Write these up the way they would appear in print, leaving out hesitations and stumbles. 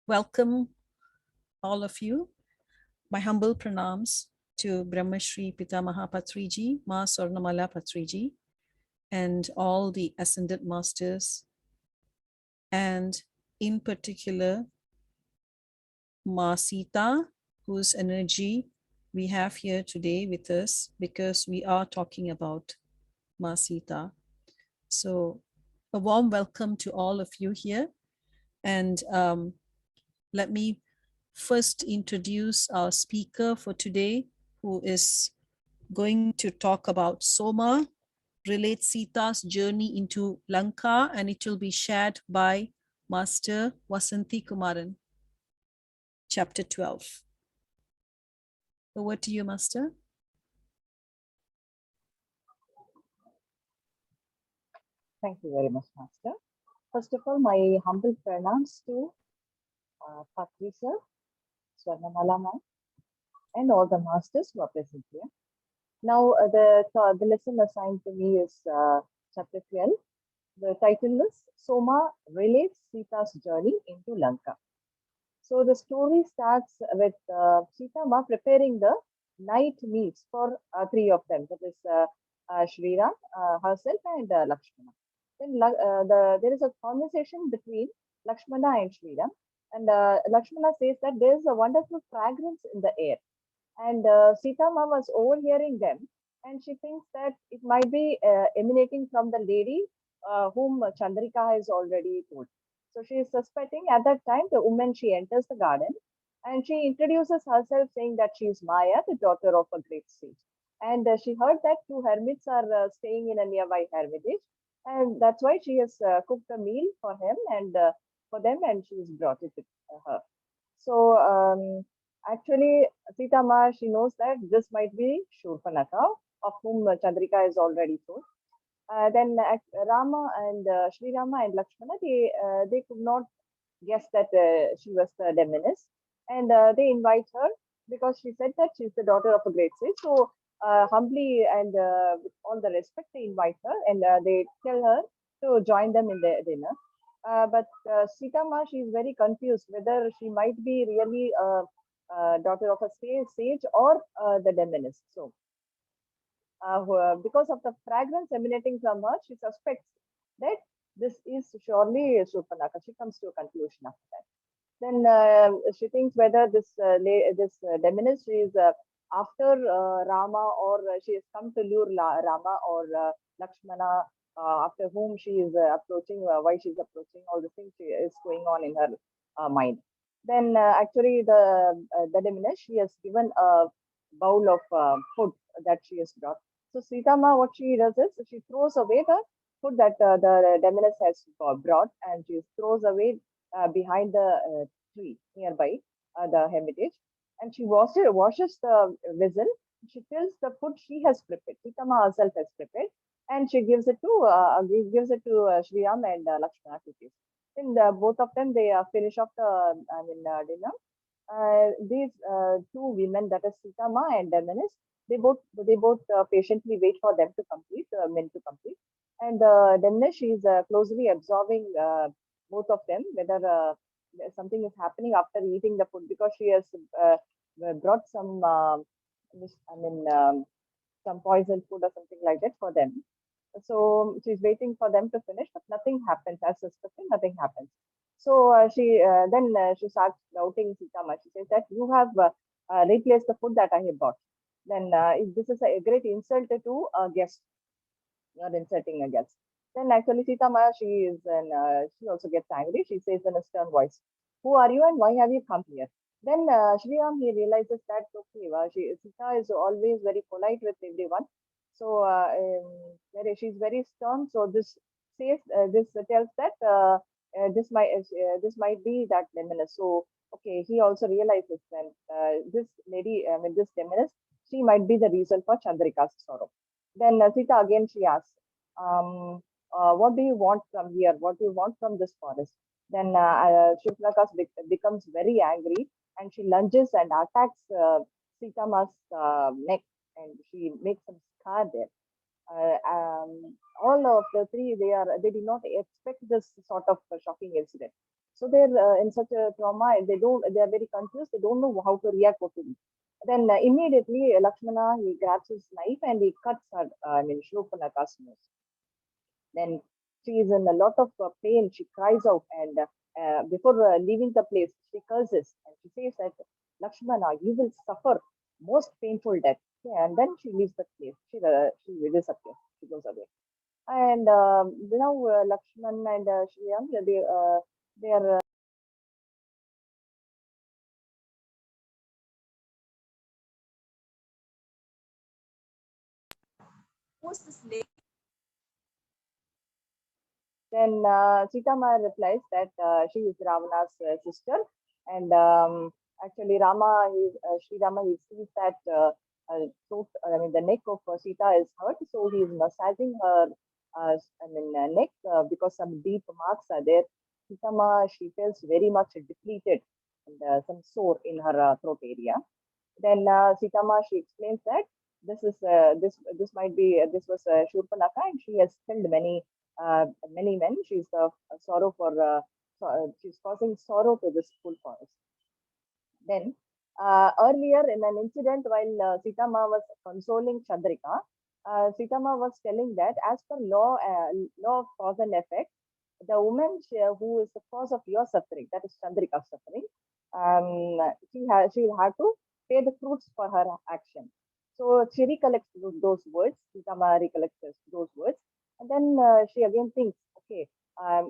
Welcome, all of you. My humble pranams to Brahmashri Pitamaha Patriji, Ma Swarnamala Patriji, and all the ascended masters, and in particular, Ma Sita, whose energy we have here today with us because we are talking about Ma Sita. So, a warm welcome to all of you here. And let me first introduce our speaker for today, who is going to talk about Soma, relates Sita's journey into Lanka, and it will be shared by Master Vasanthi Kumaran. Chapter 12. Over to you, Master. Thank you very much, Master. First of all, my humble pranams to Patri sir, Swarnamala ma'am, and all the masters who are present here. Now, the lesson assigned to me is chapter 12. The title is Soma relates Sita's journey into Lanka. So the story starts with Sita Ma preparing the night meals for three of them. That is Shriram, herself, and Lakshmana. Then there is a conversation between Lakshmana and Shriram. And Lakshmana says that there is a wonderful fragrance in the air. And Sita Ma was overhearing them. And she thinks that it might be emanating from the lady whom Chandrika has already told. So she is suspecting at that time the woman she enters the garden and she introduces herself saying that she is Maya, the daughter of a great sage. And she heard that two hermits are staying in a nearby hermitage, and that's why she has cooked a meal for him and for them, and she has brought it to her. So actually, Sita Ma, she knows that this might be Shurpanaka, of whom Chandrika is already told. Then Rama and Sri Rama and Lakshmana, they could not guess that she was the demoness, and they invite her because she said that she's the daughter of a great sage. So humbly and with all the respect, they invite her and they tell her to join them in the dinner. But Sita Ma, she is very confused whether she might be really a daughter of a sage or the demoness. So because of the fragrance emanating from her, she suspects that this is surely Surpanaka. She comes to a conclusion after that. Then she thinks whether this demoness is after Rama, or she has come to lure Rama or Lakshmana, after whom she is approaching, why she is approaching, all the things is going on in her mind. Then actually the demoness, she has given a bowl of food that she has brought. So Sita Ma, what she does is she throws away the food that the demoness has brought, and she throws away behind the tree nearby the hermitage, and she washes the vessel. She fills the food she has prepared. Sita Ma herself has prepared, and she gives it to Shri Ram and Lakshmana to taste. Then both of them, they finish off the dinner. These two women, that is Sita Ma and Demonis, they both patiently wait for them to complete, men to complete. And Demna, she is closely observing both of them, whether something is happening after eating the food, because she has brought some, some poison food or something like that for them. So she's waiting for them to finish, but nothing happens. As suspected, nothing happens. So she starts doubting Sitama. She says that you have replaced the food that I have bought. Then this is a great insult to a guest. You're insulting a guest. Then actually Sitama, she also gets angry. She says in a stern voice, "Who are you and why have you come here?" Then Shri Ram, he realizes that okay, Sita is always very polite with everyone. So she's very stern. So this tells that this might be that Lemoness. So okay, he also realizes that this lady, this Lemoness, she might be the reason for Chandrika's sorrow. Then Sita again she asks, "What do you want from here? What do you want from this forest?" Then Shubhlakas becomes very angry, and she lunges and attacks Sitama's neck, and she makes some scar there. All of the three, they did not expect this sort of shocking incident. So they're in such a trauma, and they are very confused. They don't know how to react, what to do. Then immediately Lakshmana, he grabs his knife and he cuts her, Shurpanaka's nose. Then she is in a lot of pain. She cries out, and before leaving the place, she curses and she says that Lakshmana, you will suffer most painful death. Okay, and then she leaves the place. She disappears. She goes away. And now Lakshman and Shriyam, they are Who's this lady? Then Sita Ma replies that she is Ravana's sister, and actually Sri Rama, he sees that the neck of Sita is hurt, so he is massaging her, neck because some deep marks are there. Sita Ma, she feels very much depleted and some sore in her throat area. Then Sitama, she explains that this might be this was Shurpanaka, and she has killed many men. She's sorrow for she's causing sorrow to this full forest. Then earlier in an incident while Sitama was consoling Chandrika, Sitama was telling that as per law of cause and effect, the woman who is the cause of your suffering, that is Chandrika's suffering, she'll have to pay the fruits for her action. So she recollects those words, Sitama recollects those words, and then she again thinks, okay,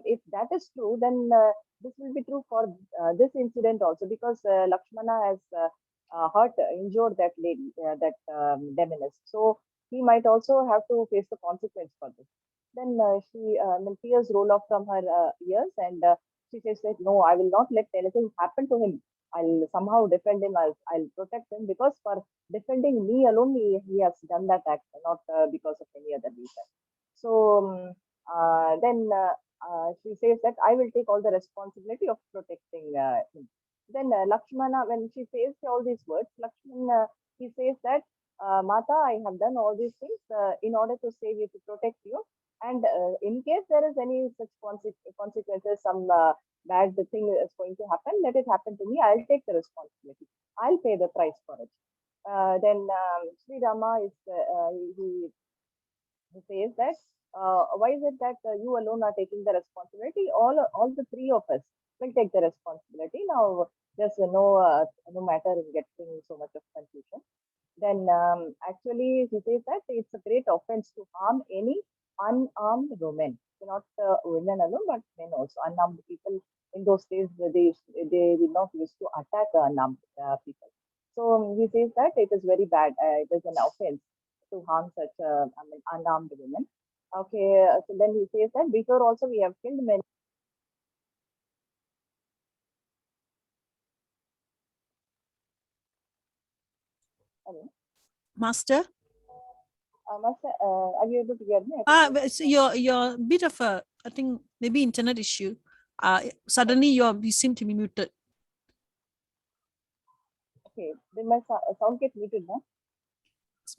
if that is true, then this will be true for this incident also, because Lakshmana has injured that lady, that demoness. So he might also have to face the consequence for this. Then tears roll off from her ears, and she says that no, I will not let anything happen to him. I'll somehow defend him. I'll protect him, because for defending me alone, he has done that act, not because of any other reason. So then she says that I will take all the responsibility of protecting him. Then Lakshmana, when she says all these words, Lakshmana, he says that Mata, I have done all these things in order to save you, to protect you. And in case there is any such consequences, some bad thing is going to happen, let it happen to me. I'll take the responsibility. I'll pay the price for it. Then Sri Rama he says that why is it that you alone are taking the responsibility? All the three of us will take the responsibility. Now there's no matter in getting so much of confusion. Then actually he says that it's a great offense to harm any unarmed women, not women alone, but men also. Unarmed people in those days, they did not used to attack unarmed people. So he says that it is very bad. It is an offense to harm such unarmed women. Okay, so then he says that before also we have killed many. Master? Master, are you able to hear me? So you're a bit of a, I think maybe internet issue. Suddenly you seem to be muted. Okay, then my sound gets muted now.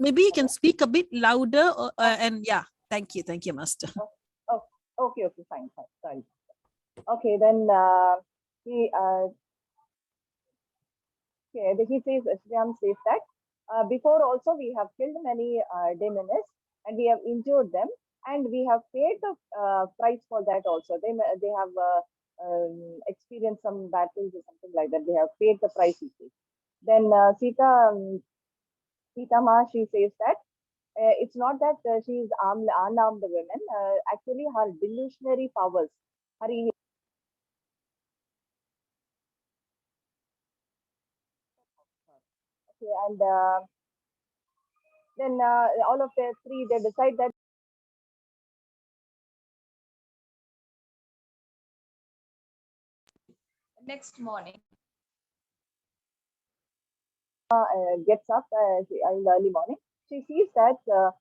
Maybe you can speak a bit louder, and yeah, thank you, Master. Oh, okay, fine, sorry. Okay, then he he says, Shyam says that before also we have killed many demons and we have injured them, and we have paid the price for that also. They have experienced some battles or something like that. They have paid the price. Then Sita Ma, she says that it's not that she is unarmed women. Actually, her delusionary powers, her okay, and then all of the three, they decide that next morning gets up in the early morning. She sees that the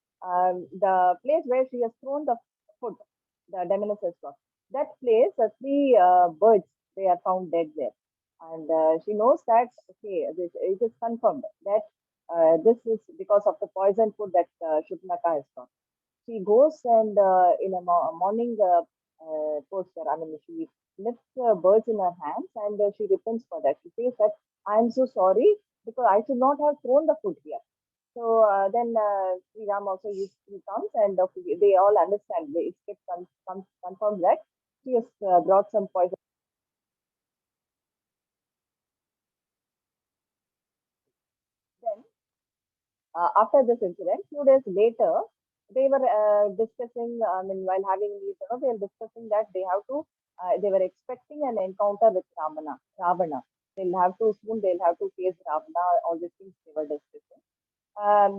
place where she has thrown the food, the demoness has got, that place, three birds, they are found dead there. And she knows that, okay, it is confirmed that this is because of the poison food that Shubhnaka has got. She goes and in a morning posture. I mean, she lifts birds in her hands and she repents for that. She says that I am so sorry because I should not have thrown the food here. So then Sri Ram also he comes and they all understand. It gets confirmed that she has brought some poison. Then after this incident, few days later, they were discussing. I mean, while having these, they were discussing that they have to. They were expecting an encounter with Ravana. They'll have to soon. They'll have to face Ravana. All these things they were discussing.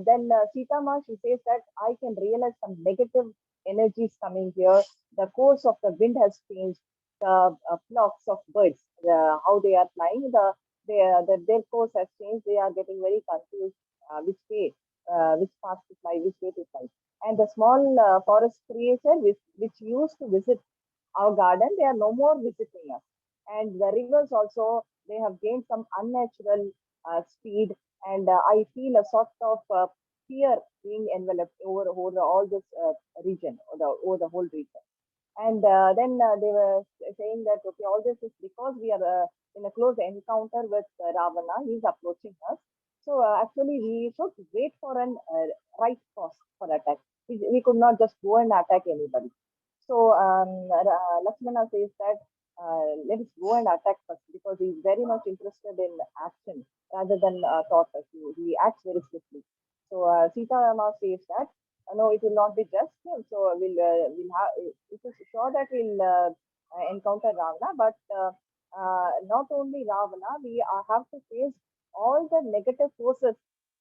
Then Sita Ma, she says that I can realize some negative energies coming here. The course of the wind has changed. The flocks of birds, how they are flying, their course has changed. They are getting very confused. Which way, which path to fly, which way to fly. And the small forest creature which used to visit our garden, they are no more visiting us. And the rivers also, they have gained some unnatural speed. And I feel a sort of fear being enveloped over all this region, over the whole region. And then they were saying that, okay, all this is because we are in a close encounter with Ravana. He's approaching us. So actually, we should wait for an right cause for attack. We could not just go and attack anybody. So Lakshmana says that let us go and attack first because he's very much interested in action rather than thought. He acts very swiftly. So Sita Rama says that no, it will not be just. So we'll have. It is sure that we'll encounter Ravana, but not only Ravana, we have to face all the negative forces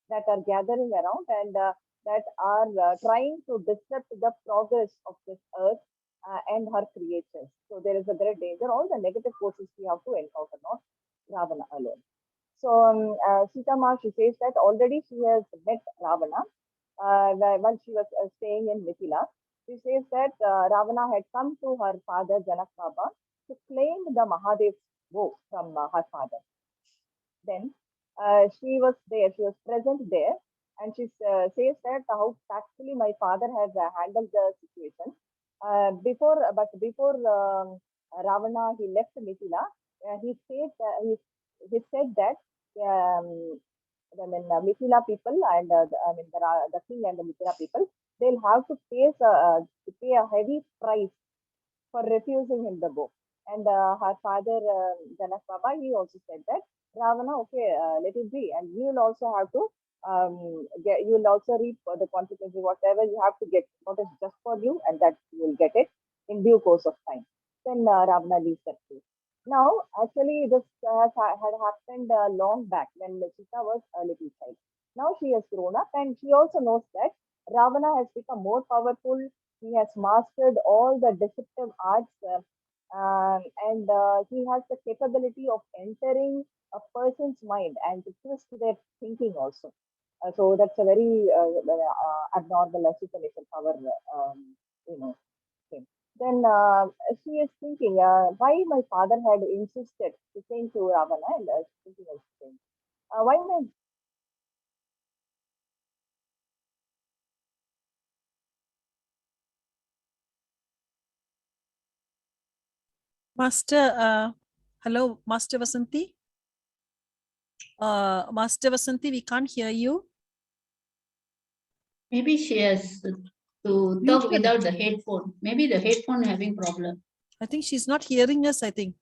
that are gathering around and that are trying to disrupt the progress of this earth and her creatures. So there is a great danger. All the negative forces we have to encounter, not Ravana alone. So Sita Ma, she says that already she has met Ravana when she was staying in Mithila. She says that Ravana had come to her father Janak Baba to claim the Mahadev's bow from her father. Then she was present there, and she says that how tactfully my father has handled the situation. Before Ravana he left Mithila, he said that Mithila people and the king and the Mithila people, they'll have to pay a heavy price for refusing him the bow. And her father, Janak Baba, he also said that Ravana, okay, let it be, and you will also have to you will also reap the consequences, whatever you have to get, what is just for you, and that you will get it in due course of time. Then Ravana leaves that place. Now, actually, this had happened long back when Sita was a little child. Now she has grown up, and she also knows that Ravana has become more powerful. He has mastered all the deceptive arts, and he has the capability of entering a person's mind and to twist their thinking also. So that's a very abnormal supernatural power, you know. Thing. Then she is thinking why my father had insisted to saying to Ravana and thinking of saying, why my Master, hello, Master Vasanti. Master Vasanti, we can't hear you. Maybe she has to Mute talk her. without the headphone. Maybe the headphone having problem. I think she's not hearing us, I think.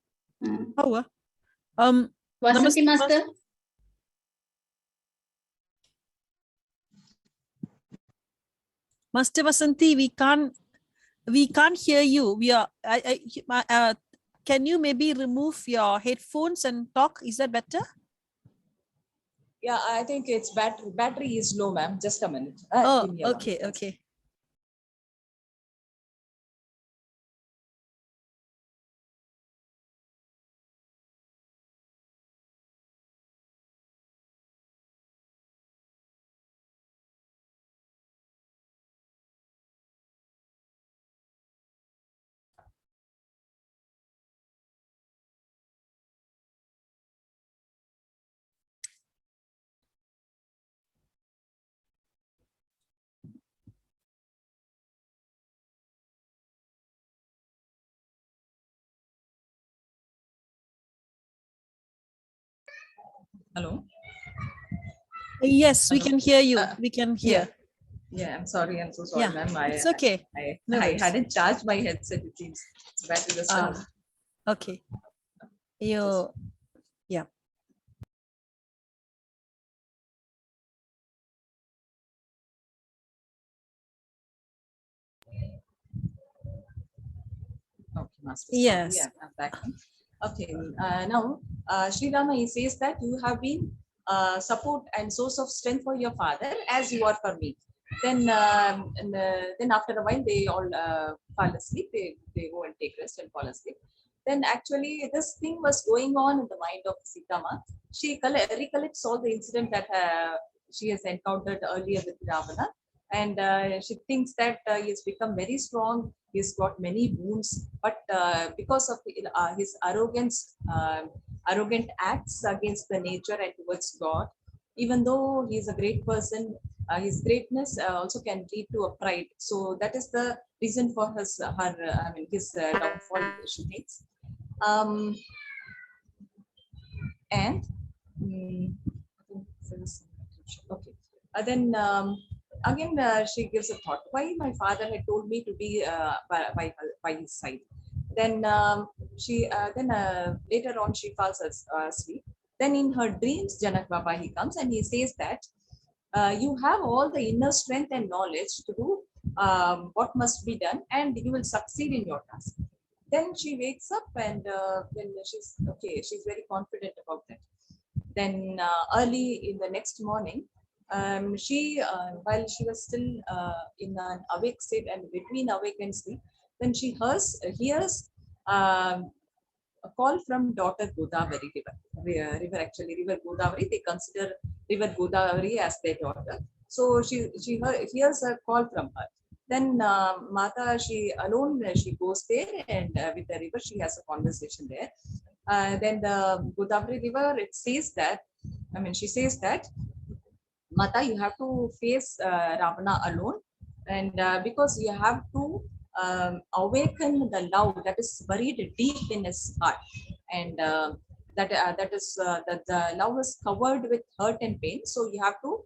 Hmm. How? Vasanti Namaste, Master? Master Vasanti, we can't hear you. We are. Can you maybe remove your headphones and talk? Is that better? Yeah, I think it's battery is low, ma'am. Just a minute. Oh, Give me a okay, one. okay. Hello. Yes, we Hello. can hear you. Uh, We can Yeah. hear. Yeah. I'm sorry. I'm so sorry, Yeah, ma'am. it's okay. I, No I worries. hadn't charged my headset. It seems its battery was down. Ah, okay. You, yeah. Okay, Master. Sorry, Yes. I'm back. Okay, now Sri Rama, he says that you have been support and source of strength for your father as you are for me. Then after a while they all fall asleep. They go and take rest and fall asleep. Then actually this thing was going on in the mind of Sitama. She recollects all the incident that she has encountered earlier with Ravana, and she thinks that he has become very strong. He's got many wounds, but because of his arrogant acts against the nature and towards God, even though he's a great person, his greatness also can lead to a pride. So that is the reason for his downfall, she thinks. Um, and I think there is some confusion. Okay. Then again, she gives a thought why my father had told me to be by his side. Then later on she falls asleep. Then in her dreams, Janak Baba he comes and he says that you have all the inner strength and knowledge to do what must be done, and you will succeed in your task. Then she wakes up and then she's okay. She's very confident about that. Then early in the next morning, while she was still in an awake state and between awake and sleep, then she hears a call from daughter Godavari river actually river Godavari. They consider river Godavari as their daughter. So she hears a call from her. Then Mata, she alone, she goes there and with the river, she has a conversation there. Then the Godavari river, it says that, she says that, Mata, you have to face Ravana alone, and because you have to awaken the love that is buried deep in his heart, and that the love is covered with hurt and pain. So you have to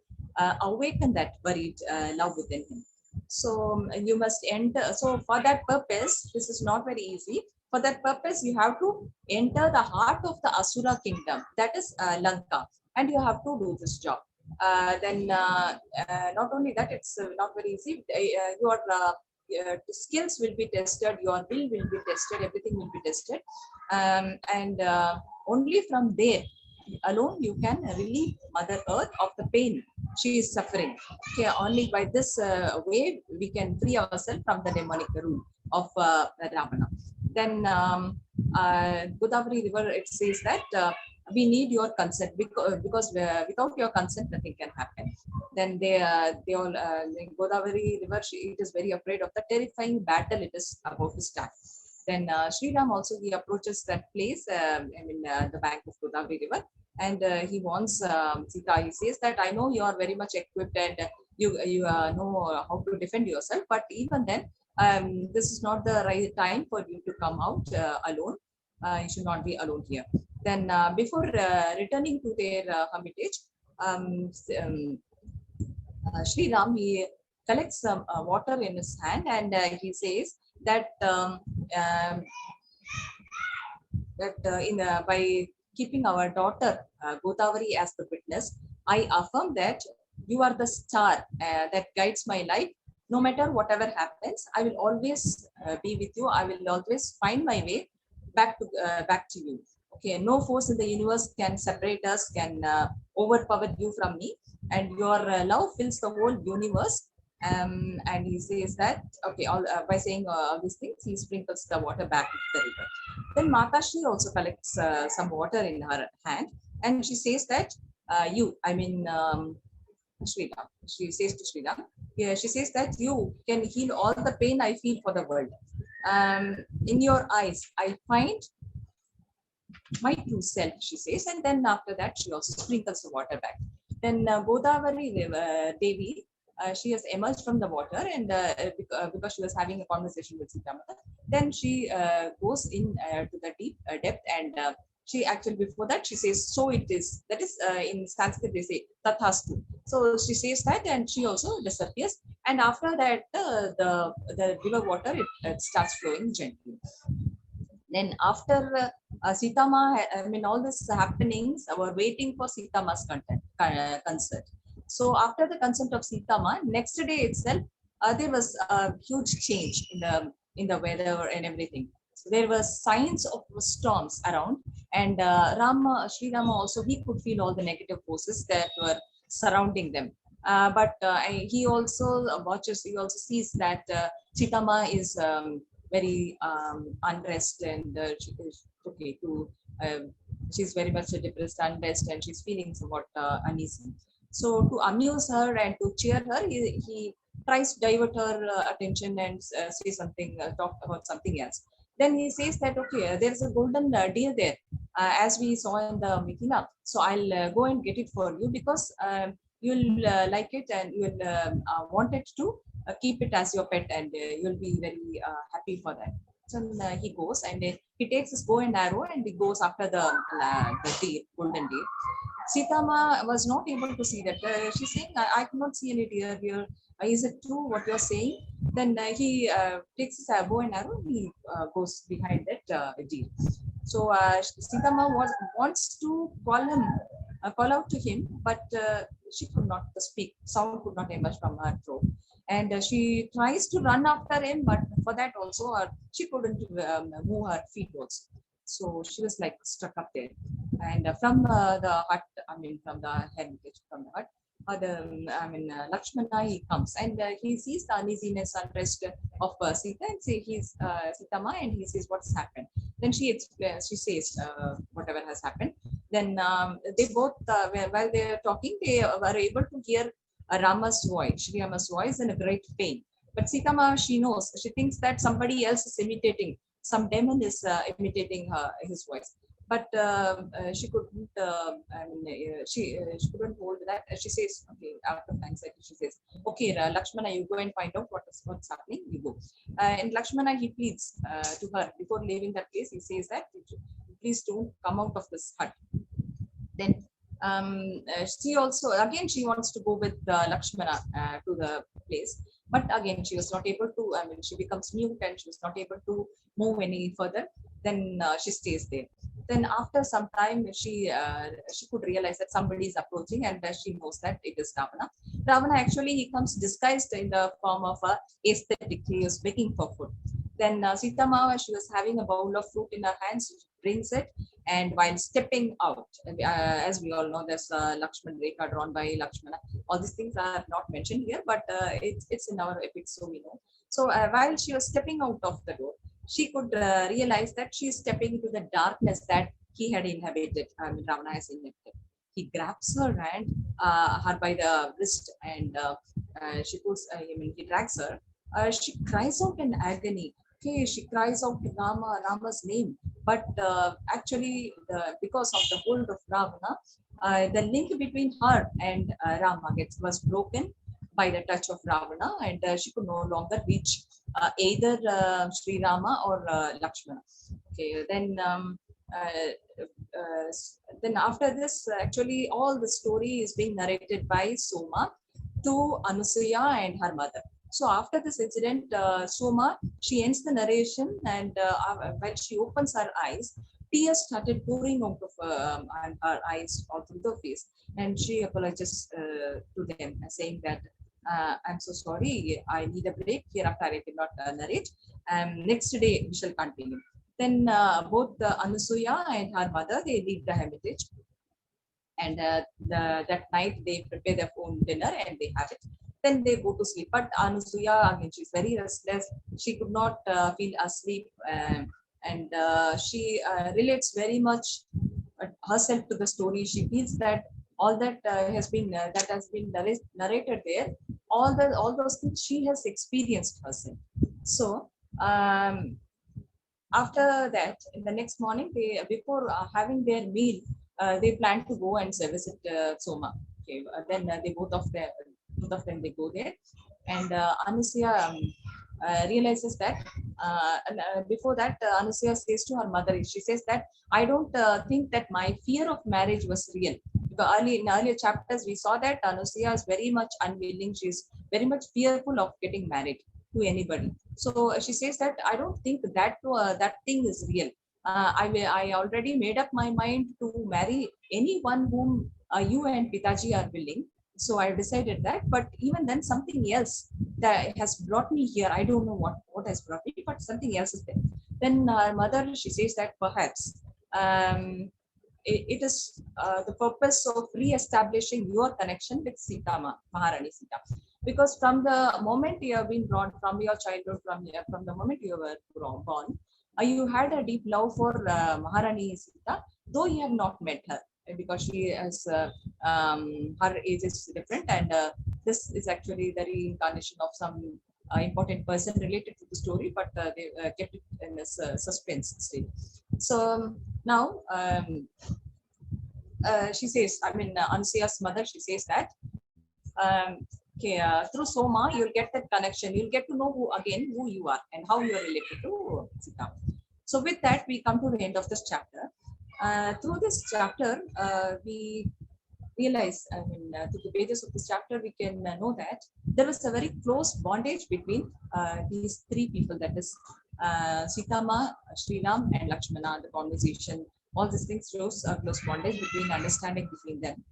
awaken that buried love within him. So you must enter. So for that purpose, this is not very easy. For that purpose, you have to enter the heart of the Asura kingdom, that is Lanka, and you have to do this job. Then not only that, it's not very easy. Your skills will be tested, your will be tested, everything will be tested, and only from there alone you can relieve Mother Earth of the pain she is suffering. Okay, only by this way we can free ourselves from the demonic rule of Ravana. Then Godavari River, it says that we need your consent, because without your consent nothing can happen. Then they all Godavari River, it is very afraid of the terrifying battle it is about to start. Then Sri Ram also, he approaches that place, the bank of Godavari River, and he wants Sita. He says that I know you are very much equipped and you know how to defend yourself, but even then, this is not the right time for you to come out alone. You should not be alone here. Then before returning to their hermitage, Sri Ram, he collects some water in his hand, and he says that by keeping our daughter Godavari as the witness, I affirm that you are the star that guides my life. No matter whatever happens, I will always be with you. I will always find my way back to you. Okay, no force in the universe can separate us, can overpower you from me, and your love fills the whole universe. And he says that, okay, by saying all these things, he sprinkles the water back into the river. Then Matashi also collects some water in her hand, and she says that Sri Ram. She says to Sri Ram, yeah, she says that you can heal all the pain I feel for the world. In your eyes, I find my true self, she says, and then after that, she also sprinkles the water back. Then Godavari Devi, she has emerged from the water, and because she was having a conversation with Sita Mata, then she goes in to the deep depth, and she actually before that she says, so it is. That is in Sanskrit they say tathastu. So she says that, and she also disappears. And after that, the river water it starts flowing gently. Then after Sita Ma, I mean, all this happenings, were waiting for Sita Ma's consent. So after the consent of Sita Ma, next day itself, there was a huge change in the weather and everything. So there was signs of storms around, and Sri Rama also, he could feel all the negative forces that were surrounding them. He also watches, he also sees that Sita Ma is very unrest, and she is okay to she's very much depressed, unrest, and she's feeling somewhat uneasy. So to amuse her and to cheer her, he tries to divert her attention and say something, talk about something else. Then he says that, okay, there's a golden deer there, as we saw in the Mikina. So I'll go and get it for you, because you'll like it, and you'll want it to keep it as your pet, and you'll be very happy for that. So he goes, and he takes his bow and arrow, and he goes after the deer, golden deer. Sitama was not able to see that. She's saying, I cannot see any deer here. Is it true what you're saying? Then he takes his bow and arrow, he goes behind that deer. So Sitama wants to call out to him, but she could not speak. Sound could not emerge from her throat. And she tries to run after him, but for that also she couldn't move her feet also. So she was like stuck up there. And from the hut, I mean, from the hermitage, from the hut, Lakshmana, he comes, and he sees the uneasiness, unrest of Sita, and say he's Sitama, and he says what's happened. Then she explains, she says whatever has happened. Then they both, while they are talking, they were able to hear Rama's voice, Shri Rama's voice, in a great pain. But Sitama, she knows, she thinks that somebody else is imitating, some demon is imitating his voice. But she couldn't. She couldn't hold that. She says, "Okay." After 9 seconds, she says, "Okay, Lakshmana, you go and find out what's happening. You go." And Lakshmana, he pleads to her before leaving that place. He says that, "Please don't come out of this hut." Then she also, again, she wants to go with Lakshmana to the place, but again she was not able to. I mean, she becomes mute, and she was not able to move any further. Then she stays there. Then after some time, she could realize that somebody is approaching, and she knows that it is Ravana. Ravana, actually, he comes disguised in the form of a aesthetic. He is begging for food. Then Sita Ma, she was having a bowl of fruit in her hands. She brings it, and while stepping out, as we all know, there's Lakshman Rekha drawn by Lakshmana. All these things are not mentioned here, but it's in our epic, so we know. So while she was stepping out of the door, she could realize that she is stepping into the darkness that he had inhabited. I mean, Ravana has inhabited. He grabs her hand, her by the wrist, and she pulls. I mean, he drags her. She cries out in agony. Okay, she cries out Rama's name. But actually, because of the hold of Ravana, the link between her and Rama was broken by the touch of Ravana, and she could no longer reach either Sri Rama or Lakshmana. Okay, then after this, actually, all the story is being narrated by Soma to Anusuya and her mother. So after this incident, Soma, she ends the narration, and while she opens her eyes, tears started pouring out of her eyes all through the face, and she apologizes to them, saying that I'm so sorry, I need a break. Hereafter, I cannot narrate. Next day, we shall continue. Then both Anusuya and her mother, they leave the hermitage, and that night they prepare their own dinner and they have it. Then they go to sleep. But Anusuya, I mean, she's very restless. She could not feel asleep, and she relates very much herself to the story. She feels that all that has been narrated there, all those things she has experienced herself. So after that, in the next morning, they before having their meal, they plan to go and visit Soma. Okay, then both of them they go there, and Anusuya realizes that before that, Anusuya says to her mother, she says that I don't think that my fear of marriage was real. Because in earlier chapters, we saw that Anusuya is very much unwilling. She's very much fearful of getting married to anybody. So she says that I don't think that that thing is real. I already made up my mind to marry anyone whom you and Pitaji are willing. So I decided that. But even then, something else that has brought me here. I don't know what has brought me, but something else is there. Then mother, she says that perhaps it is the purpose of re-establishing your connection with Sita, Maharani Sita. Because from the moment you have been born, from your childhood, from the moment you were born, you had a deep love for Maharani Sita, though you have not met her because she has her age is different, and this is actually the reincarnation of some important person related to the story, but they kept it in this suspense state. So now she says, I mean, Ansuya's mother, she says that okay, through Soma, you'll get that connection. You'll get to know who you are and how you are related to Sita. So with that, we come to the end of this chapter. Through this chapter, we realize, I mean, through the pages of this chapter, we can know that there was a very close bondage between these three people, that is Sitama, Sriram, and Lakshmana. The conversation, all these things shows a close bondage between understanding between them.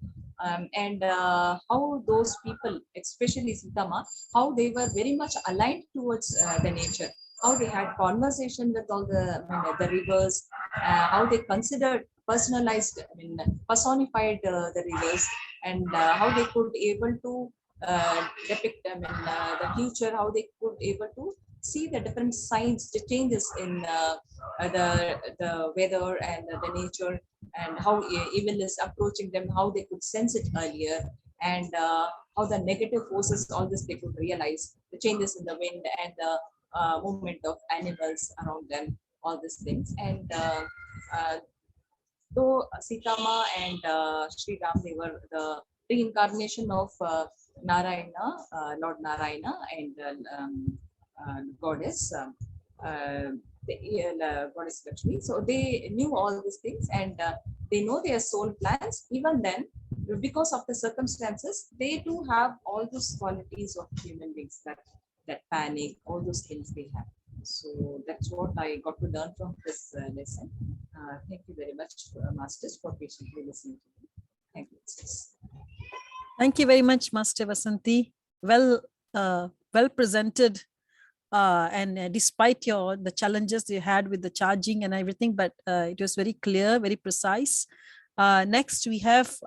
And how those people, especially Sitama, how they were very much aligned towards the nature, how they had conversation with all the rivers, how they considered personalized, I mean, personified the rivers, and how they could able to depict them in the future, how they could able to see the different signs, the changes in the weather and the nature, and how evil is approaching them, how they could sense it earlier, and how the negative forces, all this they could realize, the changes in the wind and the movement of animals around them, all these things. And though Sitama and Sri Ram, they were the reincarnation of Narayana, Lord Narayana, and goddess, goddess Lakshmi. So they knew all these things, and they know their soul plans. Even then, because of the circumstances, they do have all those qualities of human beings, that panic, all those things they have. So that's what I got to learn from this lesson. Thank you very much, Masters, for patiently listening to me. Thank you. Thank you very much, Master Vasanti. Well presented, and despite the challenges you had with the charging and everything, but it was very clear, very precise. Next, we have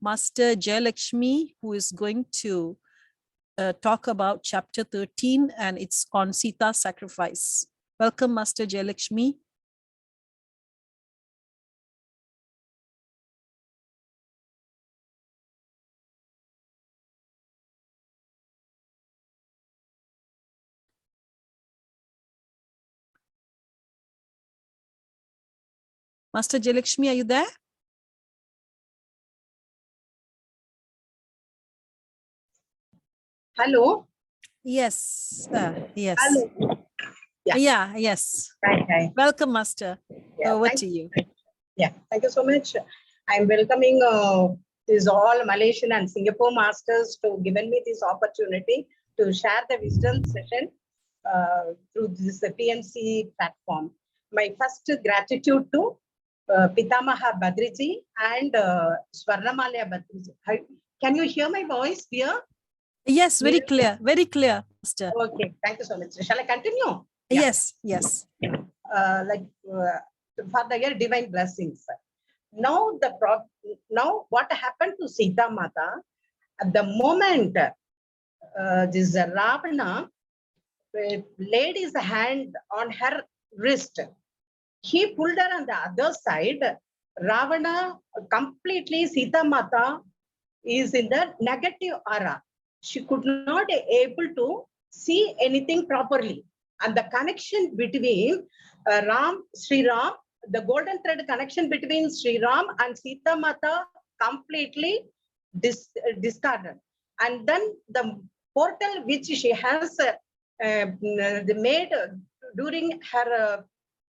Master Jayalakshmi, who is going to talk about chapter 13, and it's on Sita sacrifice. Welcome, Master Jayalakshmi. Master Jayalakshmi, are you there? Hello. Yes. Yes. Hello. Yeah. Yes. Hi. Welcome, Master. Yeah, Over to you. Yeah, thank you so much. I'm welcoming these all Malaysian and Singapore masters to given me this opportunity to share the wisdom session through this PMC platform. My first gratitude to Pitamaha Badriji and Swarnamalaya Badriji. Can you hear my voice here? Yes, very clear, Master. Okay, thank you so much. Shall I continue? Yeah. Yes. For the divine blessings. Now what happened to Sita Mata? At the moment this Ravana laid his hand on her wrist, he pulled her on the other side. Ravana completely, Sita Mata is in the negative aura. She could not able to see anything properly. And the connection between Sri Ram, the golden thread connection between Sri Ram and Sita Mata completely discarded. And then the portal which she has the maid during her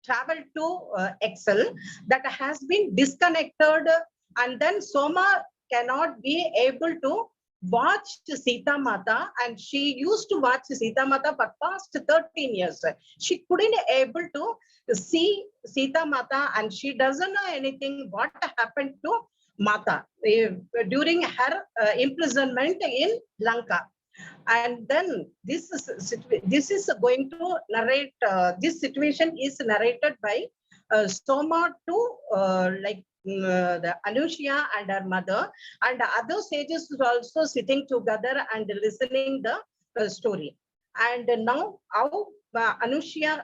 travel to Excel that has been disconnected, and then Soma cannot be able to watch Sita Mata, and she used to watch Sita Mata for past 13 years. She couldn't able to see Sita Mata, and she doesn't know anything what happened to Mata during her imprisonment in Lanka. And then this is going to narrate, this situation is narrated by Soma to the Anushya and her mother, and other sages is also sitting together and listening the story. And now how Anushya,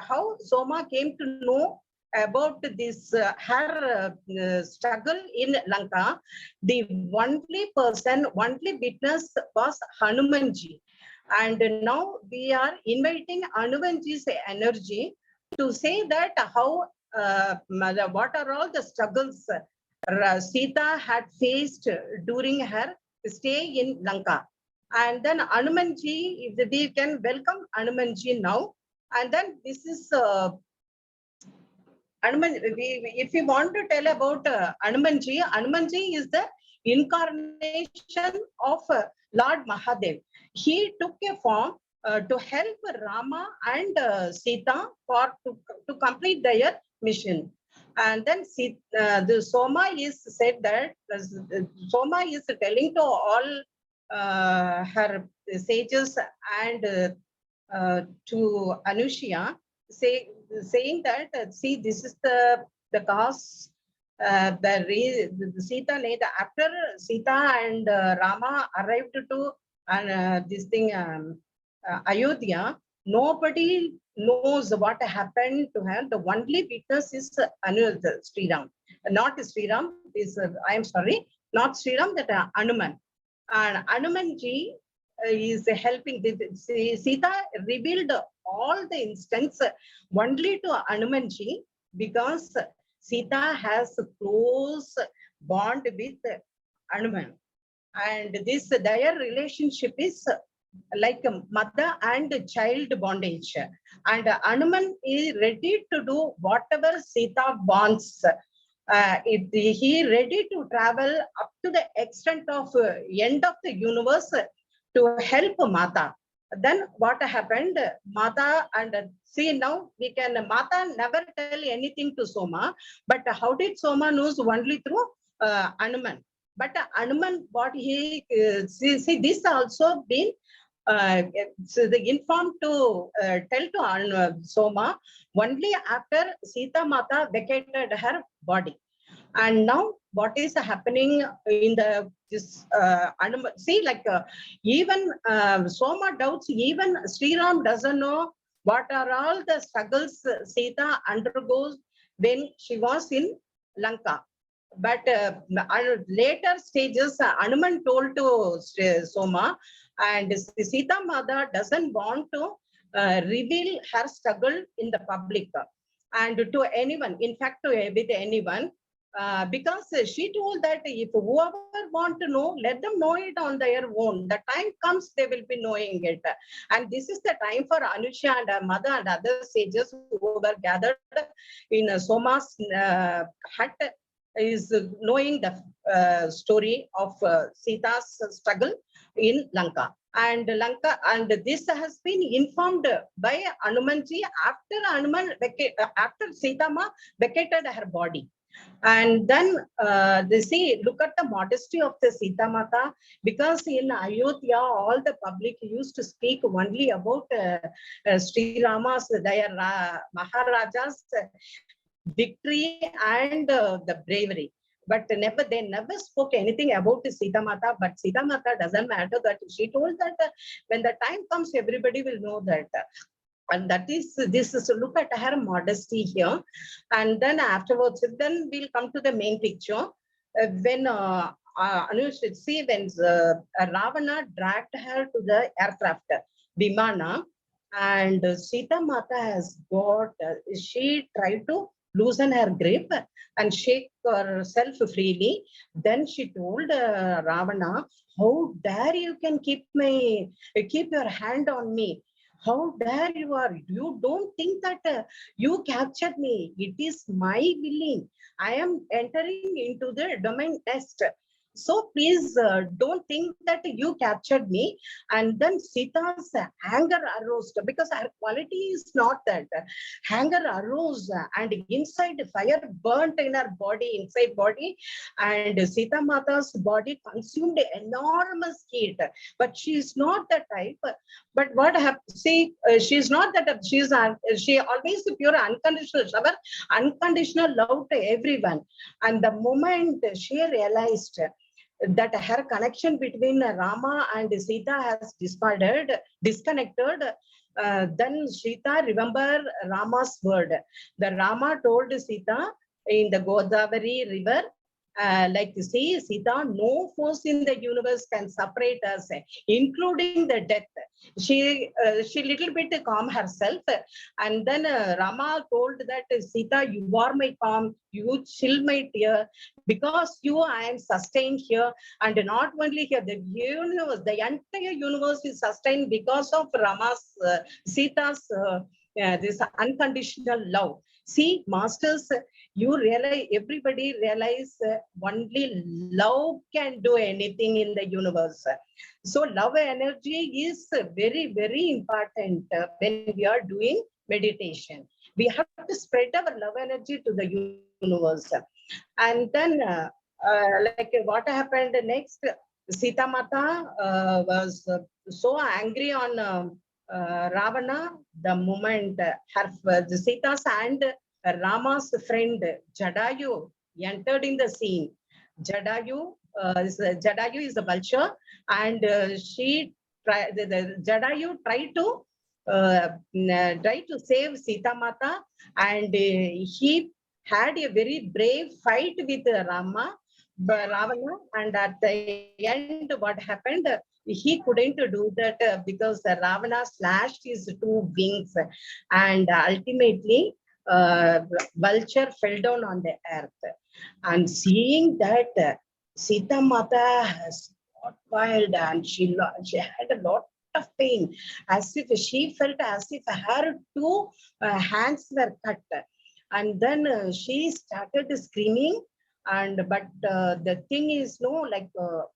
how Soma came to know about this her struggle in Lanka. The only person, only witness was Hanumanji. And now we are inviting Hanumanji's energy to say that how what are all the struggles Sita had faced during her stay in Lanka. And then Hanumanji, if we can welcome Hanumanji now. And then this is Hanuman, if we want to tell about Hanumanji, Hanumanji is the incarnation of Lord Mahadev. He took a form to help Rama and Sita to complete their mission. And then the Soma is said that Soma is telling to all her sages and to Anushya, saying that see, this is the cause. The Sita, after Sita and Rama arrived to this thing Ayodhya, nobody knows what happened to her. The only witness is Sri Ram, not Sri Ram. Is I am sorry, not Sri Ram, that Hanuman. And Hanumanji is helping. Sita revealed all the instance only to Hanumanji because Sita has a close bond with Hanuman. And this their relationship is like a mother and child bondage. And Hanuman is ready to do whatever Sita wants. He ready to travel up to the extent of end of the universe to help Mata. Then what happened? Mata and see now we can Mata never tell anything to Soma, but how did Soma knows only through Hanuman? But Hanuman, what he see this also been so the informed to tell to Soma only after Sita Mata vacated her body. And now what is happening in the this see like even Soma doubts, even Sri Ram doesn't know what are all the struggles Sita undergoes when she was in Lanka. But later stages, Hanuman told to Soma, and Sita Mother doesn't want to reveal her struggle in the public and to anyone, in fact, with anyone, because she told that if whoever want to know, let them know it on their own. The time comes, they will be knowing it. And this is the time for Anushya and her mother and other sages who were gathered in Soma's hut is knowing the story of Sita's struggle in Lanka. And this has been informed by Hanumanji after Sita Ma vacated her body. And then they see, look at the modesty of the Sita Mata, because in Ayodhya, all the public used to speak only about Sri Rama's, their Maharaja's victory and the bravery. But they never spoke anything about Sita Mata. But Sita Mata doesn't matter, that she told that when the time comes, everybody will know that. And that is, this is, look at her modesty here. And then afterwards, then we'll come to the main picture. When Anush, see, when Ravana dragged her to the aircraft, Vimana, and Sita Mata has got, she tried to loosen her grip and shake herself freely. Then she told Ravana, how dare you can keep your hand on me. How dare you are? You don't think that you captured me. It is my willing. I am entering into the domain nest. So please don't think that you captured me. And then Sita's anger arose because her quality is not that. Anger arose and inside fire burnt in her body, inside body. And Sita Mata's body consumed enormous heat. But she is not the type. But what happens? See, she's not that. She always pure unconditional lover, unconditional love to everyone. And the moment she realized that her connection between Rama and Sita has disconnected, then Sita remember Rama's word. The Rama told Sita in the Godavari river, like see, Sita, no force in the universe can separate us, including the death. She little bit calm herself, and then Rama told that Sita, you are my calm, you chill my tear, because you I am sustained here, and not only here, the universe, the entire universe is sustained because of Rama's, Sita's this unconditional love. See, masters, you realize, everybody realize only love can do anything in the universe. So love energy is very, very important when we are doing meditation. We have to spread our love energy to the universe. And then like what happened next, Sita Mata was so angry on Ravana the moment the Sita's and Rama's friend Jadayu entered in the scene. Jadayu is a vulture, and Jadayu tried to save Sita Mata, and he had a very brave fight with Ravana, and at the end, what happened? He couldn't do that because Ravana slashed his two wings, and ultimately, vulture fell down on the earth. And seeing that, Sita Mata has got wild, and she had a lot of pain, as if she felt as if her two hands were cut. And then she started screaming, and but the thing is, no, like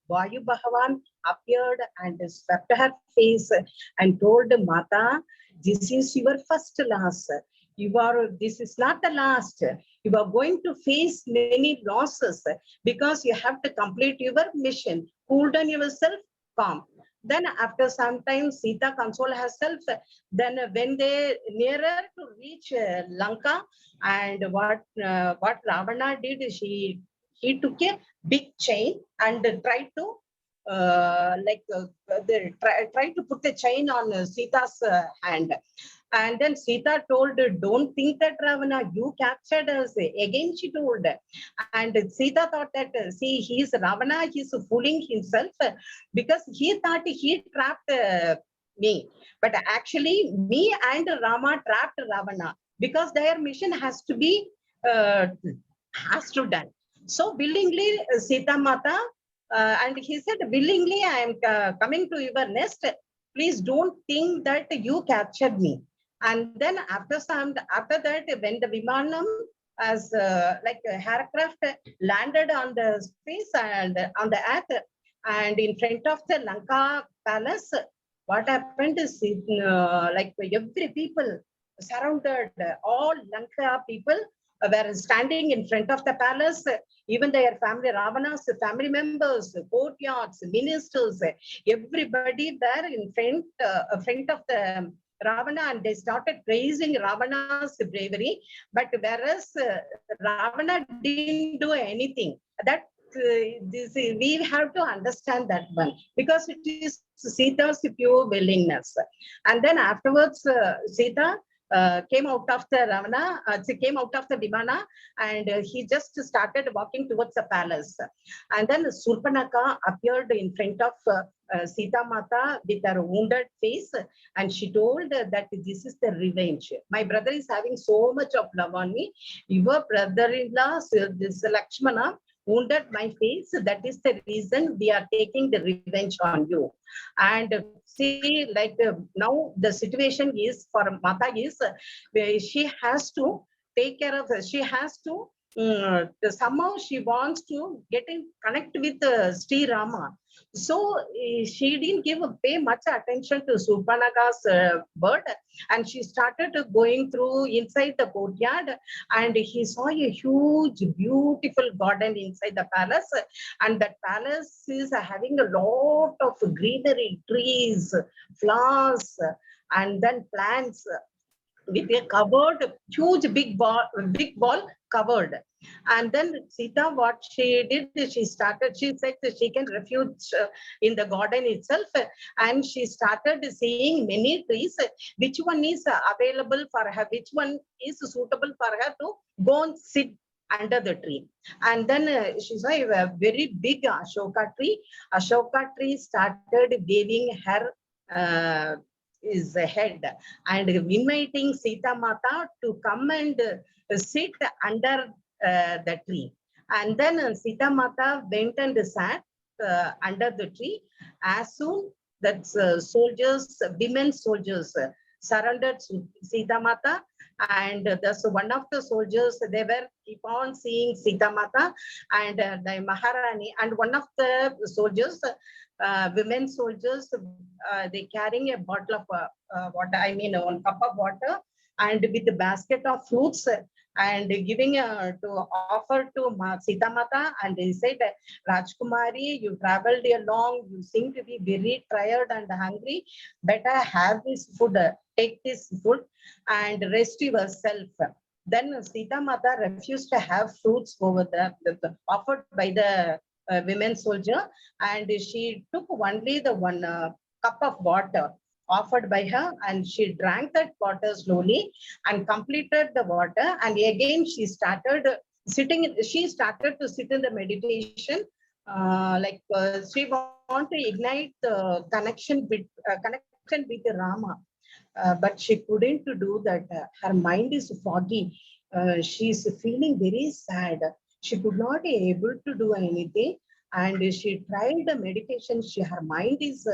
Vayu Bhagavan appeared and swept her face and told Mata, this is your first loss. This is not the last. You are going to face many losses because you have to complete your mission. Cool down yourself, calm. Then after some time, Sita console herself. Then when they nearer to reach Lanka, and what Ravana did, he took a big chain and tried to try to put the chain on Sita's hand. And then Sita told, don't think that Ravana, you captured us. Again, she told. And Sita thought that, see, he's Ravana, he's fooling himself because he thought he trapped me. But actually, me and Rama trapped Ravana because their mission has to done. So willingly, Sita Mata, and he said, willingly, I am coming to your nest. Please don't think that you captured me. And then after that, when the Vimanam as like a aircraft landed on the space and on the earth, and in front of the Lanka palace, what happened is like every people surrounded, all Lanka people were standing in front of the palace, even their family, Ravana's family members, courtyards, ministers, everybody were in front of the Ravana, and they started praising Ravana's bravery. But whereas Ravana didn't do anything, that we have to understand that one, because it is Sita's pure willingness. And then afterwards, Sita came out of the Ravana, she came out of the Vimana, and he just started walking towards the palace. And then Surpanaka appeared in front of Sita Mata with her wounded face, and she told that this is the revenge. My brother is having so much of love on me. Your brother-in-law, this Lakshmana, wounded my face. That is the reason we are taking the revenge on you. And see, like now the situation is for Mata is she has to take care of, she has to somehow she wants to get in connect with Sri Rama. So she didn't pay much attention to Surpanaga's bird, and she started going through inside the courtyard, and he saw a huge, beautiful garden inside the palace, and that palace is having a lot of greenery, trees, flowers, and then plants with a covered, huge, big wall covered. And then Sita, what she did, she started, she said that she can refuge in the garden itself, and she started seeing many trees, which one is available for her, which one is suitable for her to go and sit under the tree. And then she saw a very big Ashoka tree. Ashoka tree started giving her is head and inviting Sita Mata to come and sit under the tree. And then Sita Mata went and sat under the tree. As soon that soldiers, women soldiers surrendered Sita Mata, and thus one of the soldiers, they were keep on seeing Sita Mata and the Maharani, and one of the soldiers, women soldiers, they carrying a bottle of water, I mean 1 cup of water, and with a basket of fruits, and giving to offer to Sita Mata, and he said, Rajkumari, you traveled along, you seem to be very tired and hungry, better have this food, take this food and rest yourself. Then Sita Mata refused to have fruits over the offered by the women soldier, and she took only the 1 cup of water offered by her, and she drank that water slowly and completed the water, and again she started sitting, she started to sit in the meditation, she want to ignite the connection with Rama, but she couldn't do that. Her mind is foggy. She's feeling very sad. She could not be able to do anything, and she tried the meditation. Her mind is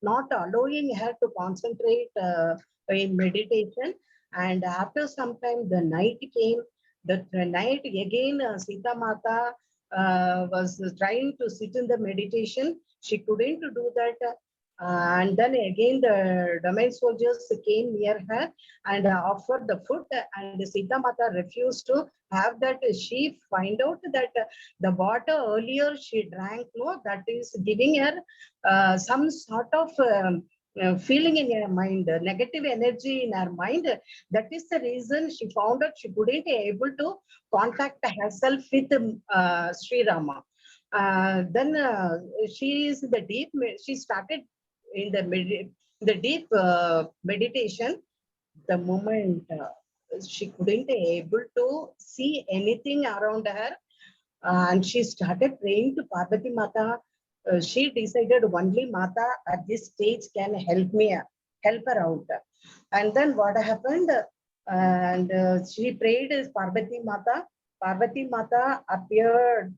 not allowing her to concentrate in meditation. And after some time, the night came. The night again, Sita Mata was trying to sit in the meditation. She couldn't do that. And then again, the domain soldiers came near her and offered the food, and Sita Mata refused to have that. She find out that the water earlier she drank, no, that is giving her some sort of feeling in her mind, negative energy in her mind. That is the reason she found out she couldn't be able to contact herself with Sri Rama. Then she is the deep, she started in the deep meditation. The moment she couldn't able to see anything around her, and she started praying to Parvati Mata. She decided only Mata at this stage can help her out. And then what happened? And she prayed as Parvati Mata. Parvati Mata appeared.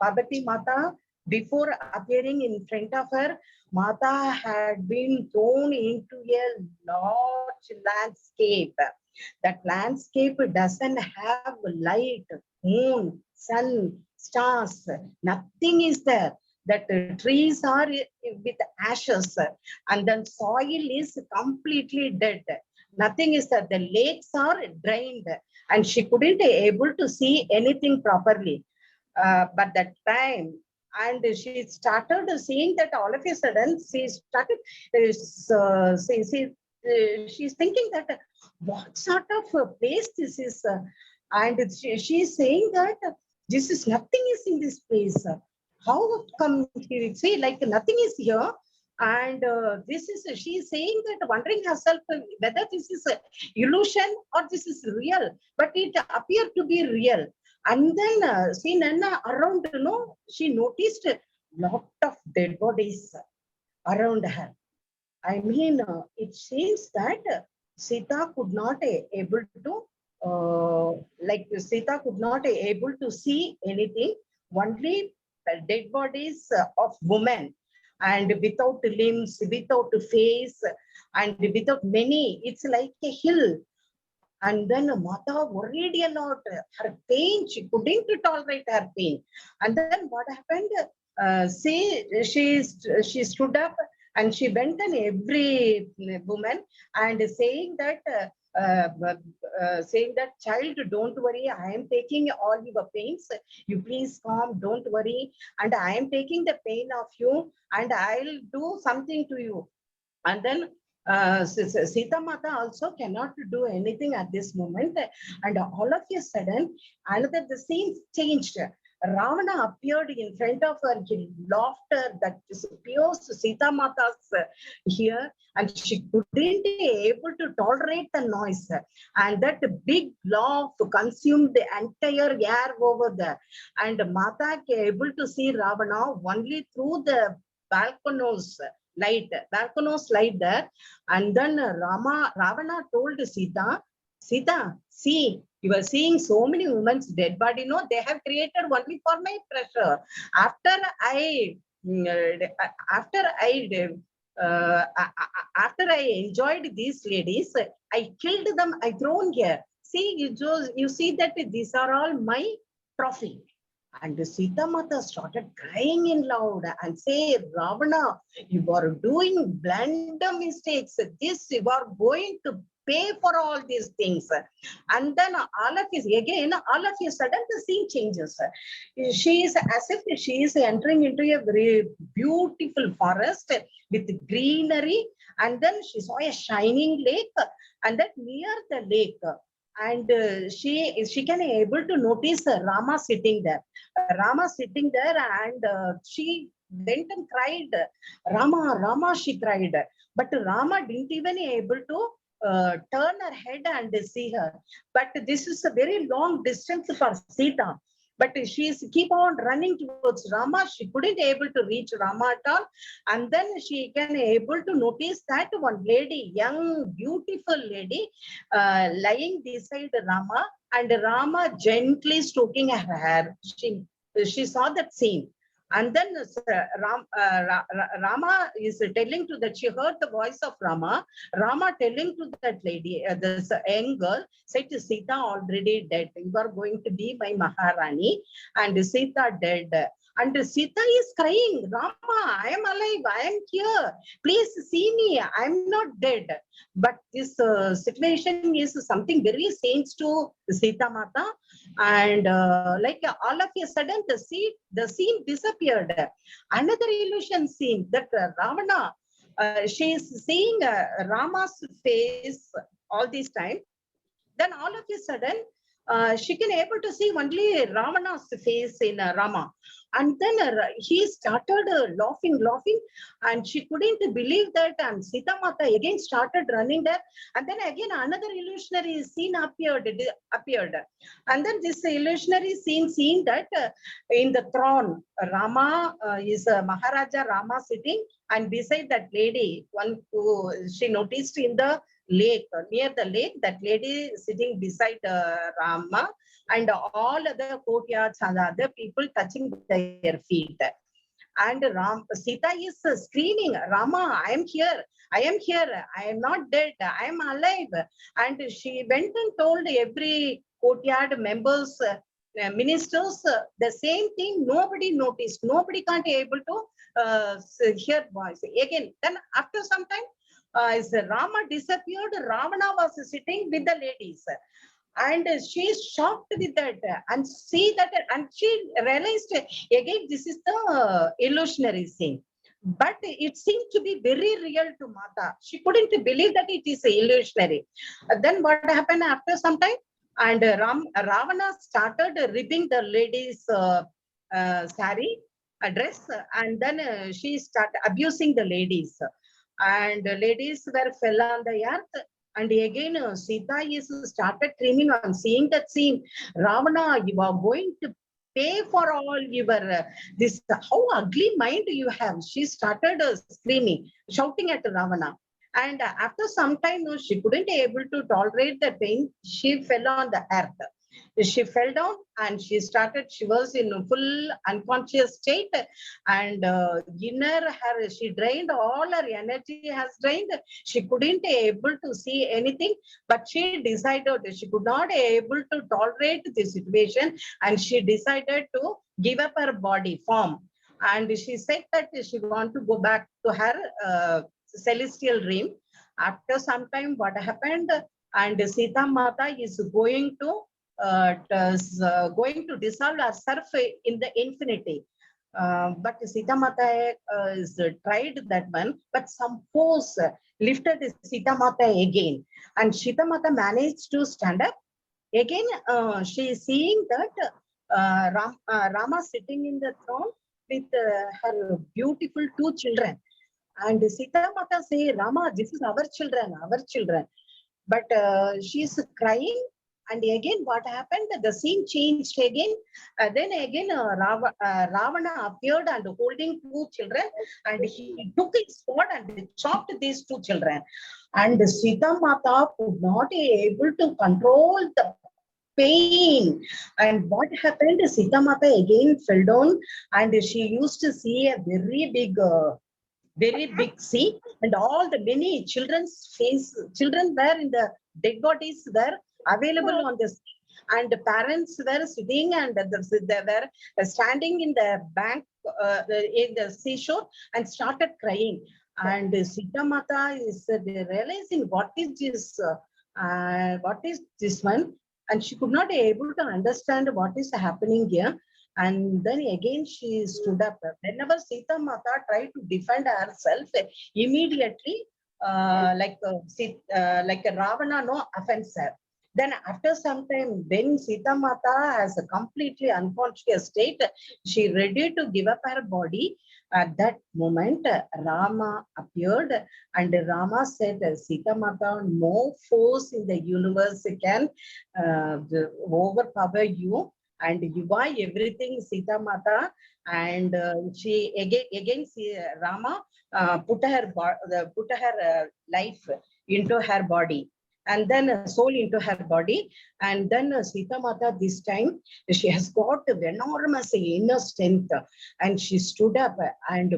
Parvati Mata, before appearing in front of her, Mata had been thrown into a large landscape. That landscape doesn't have light, moon, sun, stars. Nothing is there. That trees are with ashes, and then soil is completely dead. Nothing is there. The lakes are drained, and she couldn't be able to see anything properly. But that time, and she started seeing that all of a sudden, she started, she's thinking that what sort of a place this is? And she's saying that this is nothing is in this place. How come she see like nothing is here? And this is, she's saying that, wondering herself whether this is a illusion or this is real, but it appeared to be real. And then see Nana around, she noticed a lot of dead bodies around her. I mean, it seems that Sita could not able to, Sita could not able to see anything. only dead bodies of women, and without limbs, without face, and without many. It's like a hill. And then Mata worried a lot. Her pain, she couldn't tolerate her pain. And then what happened? She stood up and she went on every woman and saying that child, don't worry, I am taking all your pains. You please calm, don't worry, and I am taking the pain of you, and I'll do something to you. And then Sita Mata also cannot do anything at this moment. And all of a sudden, another the scene changed. Ravana appeared in front of her. He laughter that disappears Sita Mata's here, and she couldn't able to tolerate the noise. And that big laugh consumed the entire air over there. And Mata able to see Ravana only through the balconies light there. And then Ravana told Sita, see, you are seeing so many women's dead body. No, they have created only for my pressure. After I enjoyed these ladies, I killed them, I thrown here. See, you see that these are all my trophy. And Sita Mata started crying in loud and say, Ravana, you are doing blunder mistakes. This you are going to pay for all these things. And then all of a sudden the scene changes. She is as if she is entering into a very beautiful forest with greenery. And then she saw a shining lake, and that near the lake, and she can able to notice Rama sitting there. Rama sitting there, and she went and cried, Rama, Rama, she cried. But Rama didn't even able to turn her head and see her. But this is a very long distance for Sita. But she's keep on running towards Rama. She couldn't able to reach Rama at all. And then she can able to notice that one lady, young, beautiful lady, lying beside Rama, and Rama gently stroking her hair. She saw that scene. And then Rama is telling to that, she heard the voice of Rama telling to that lady, this young girl, said, Sita already dead. You are going to be my Maharani, and Sita dead. And Sita is crying, Rama, I am alive, I am here. Please see me, I am not dead. But this situation is something very strange to Sita Mata. And like all of a sudden, the scene disappeared. Another illusion scene that Ravana, she is seeing Rama's face all this time. Then all of a sudden, she can able to see only Ravana's face in Rama. And then he started laughing, and she couldn't believe that. And Sita Mata again started running there. And then again another illusionary scene appeared. And then this illusionary scene seen that in the throne, Rama is Maharaja Rama sitting, and beside that lady, one who she noticed in the lake, near the lake, that lady sitting beside Rama, and all other courtyards and other people touching their feet. And Sita is screaming, Rama, I am here, I am not dead, I am alive. And she went and told every courtyard members, ministers, the same thing. Nobody noticed, nobody can't able to hear voice. Again, then after some time, as Rama disappeared, Ravana was sitting with the ladies. And she's shocked with that, and see that, and she realized again this is the illusionary scene. But it seemed to be very real to Mata. She couldn't believe that it is illusionary. Then what happened after some time? And Ravana started ripping the lady's sari dress, and then she started abusing the ladies. And ladies were fell on the earth. And again, Sita is started screaming on seeing that scene. Ravana, you are going to pay for all your this. How ugly mind you have. She started screaming, shouting at Ravana. And after some time, she couldn't able to tolerate the pain. She fell on the earth. She fell down and she was in a full unconscious state, and inner her, she drained, all her energy has drained. She couldn't able to see anything, but she decided she could not able to tolerate the situation, and she decided to give up her body form. And she said that she want to go back to her celestial realm. After some time, what happened? And Sita Mata is going to dissolve herself in the infinity. But Sita Mata is tried that one, but some force lifted Sita Mata again, and Sita Mata managed to stand up again. She is seeing that Rama sitting in the throne with her beautiful two children, and Sita Mata say, Rama, this is our children, our children. But she is crying. And again, what happened? The scene changed again. Then again, Ravana appeared and holding two children, and he took his sword and chopped these two children. And Sita Mata could not be able to control the pain. And what happened? Sita Mata again fell down, and she used to see a very big sea, and all the many children were in the dead bodies were available on the sea, and the parents were sitting, and they were standing in the bank in the seashore and started crying. And Sita Mata is realizing what is this one, and she could not be able to understand what is happening here. And then again she stood up. Whenever Sita Mata tried to defend herself, immediately like a Ravana no offense her. Then after some time, when Sita Mata has a completely unconscious state, she ready to give up her body. At that moment, Rama appeared, and Rama said, Sita Mata, no force in the universe can overpower you, and you buy everything, Sita Mata. And she again Rama put her life into her body, and then soul into her body. And then Sita Mata, this time she has got enormous inner strength, and she stood up and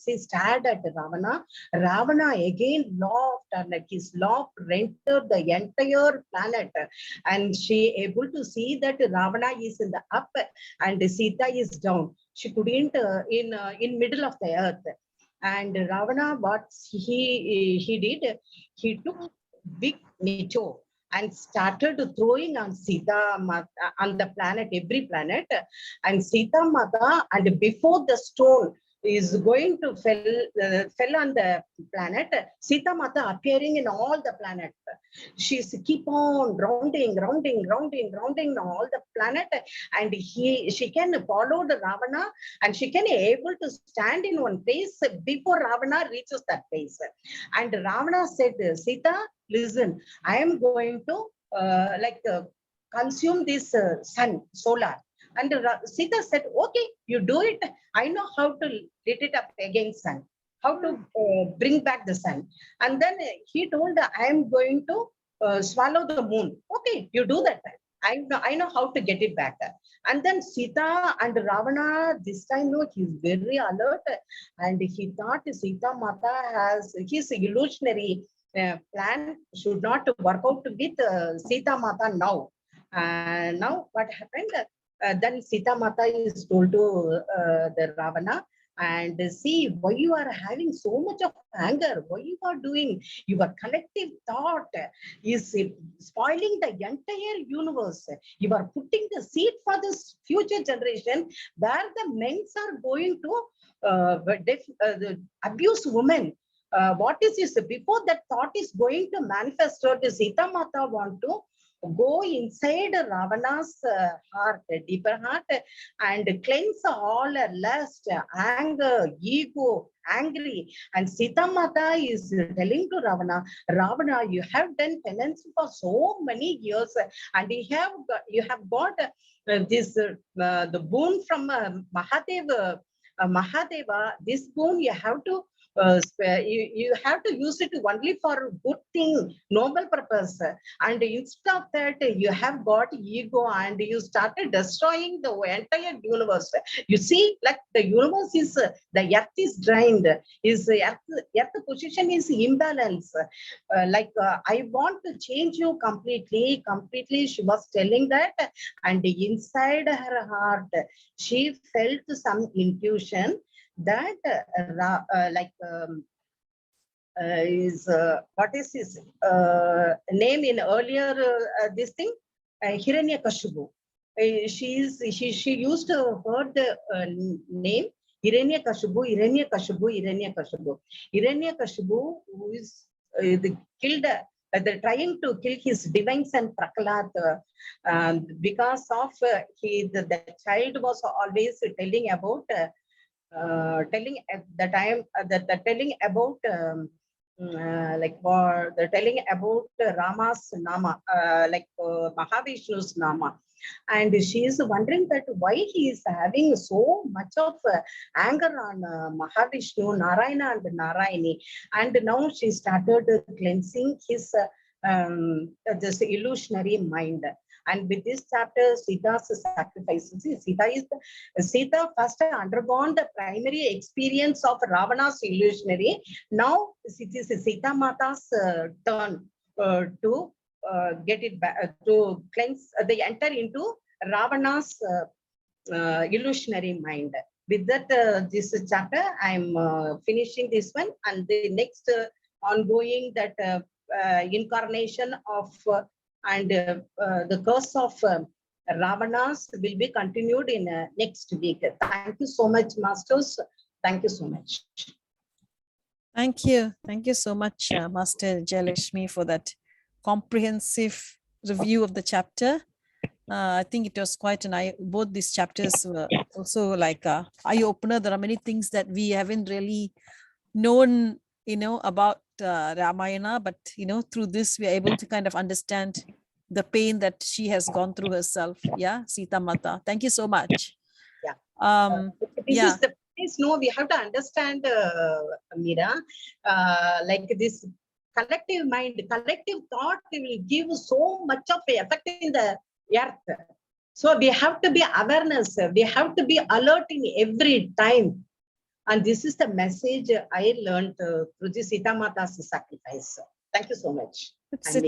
she stared at Ravana. Ravana again laughed, and like his laugh rendered the entire planet, and she able to see that Ravana is in the up and Sita is down. She couldn't in middle of the earth. And Ravana, what he did, he took big meteor and started throwing on Sita Mata, on the planet, every planet, and Sita Mata, and before the stone is going to fell on the planet, Sita Mata appearing in all the planet. She's keep on rounding all the planet, and she can follow the Ravana, and she can able to stand in one place before Ravana reaches that place. And Ravana said, Sita, listen, I am going to consume this sun, solar. And Sita said, okay, you do it. I know how to lit it up against sun, how to bring back the sun. And then he told, I am going to swallow the moon. Okay, you do that. I know how to get it back. And then Sita and Ravana, this time, no, he's very alert. And he thought Sita Mata has his illusionary plan should not work out with Sita Mata now. Now what happened? Then Sita Mata is told to the Ravana, and see why you are having so much of anger, why you are doing your collective thought is spoiling the entire universe. You are putting the seed for this future generation where the men are going to abuse women. What is this? Before that thought is going to manifest, the Sita Mata want to go inside Ravana's heart, deeper heart, and cleanse all lust, anger, ego, angry. And Sita Mata is telling to Ravana, Ravana, you have done penance for so many years, and you have got the boon from Mahadeva. Mahadeva, this boon you have to you have to use it only for good thing, noble purpose. And instead of that, you have got ego and you started destroying the entire universe. You see, like the universe is, the earth is drained, earth position is imbalance. I want to change you completely. She was telling that, and inside her heart, she felt some intuition that what is his name in earlier this thing, Hiranyakashipu. She used to heard the name Hiranyakashipu, who is killed. They're trying to kill his divine son Prahlad, because of the child was always telling about telling at the time the telling about the telling about Rama's Nama, Mahavishnu's Nama. And she is wondering that why he is having so much of anger on Mahavishnu, Narayana and Narayani. And now she started cleansing his this illusionary mind. And with this chapter, Sita's sacrifices. Sita first undergone the primary experience of Ravana's illusionary. Now it is Sita Mata's turn to get it back, to cleanse, they enter into Ravana's illusionary mind. With that, this chapter, I'm finishing this one, and the next ongoing that incarnation of and the curse of Ravanas will be continued in next week. Thank you so much, masters. Thank you so much. Thank you. Thank you so much, Master Jayalakshmi, for that comprehensive review of the chapter. I think it was quite an eye. Both these chapters were also like a eye opener. There are many things that we haven't really known, about Ramayana, but through this we are able to kind of understand the pain that she has gone through herself. Yeah, Sita Mata. Thank you so much. Yeah. This is the place. No, we have to understand, Meera, like this collective mind, collective thought will give so much of effect in the earth. So we have to be awareness. We have to be alert in every time. And this is the message I learned through the Sita Mata's sacrifice. Thank you so much. It's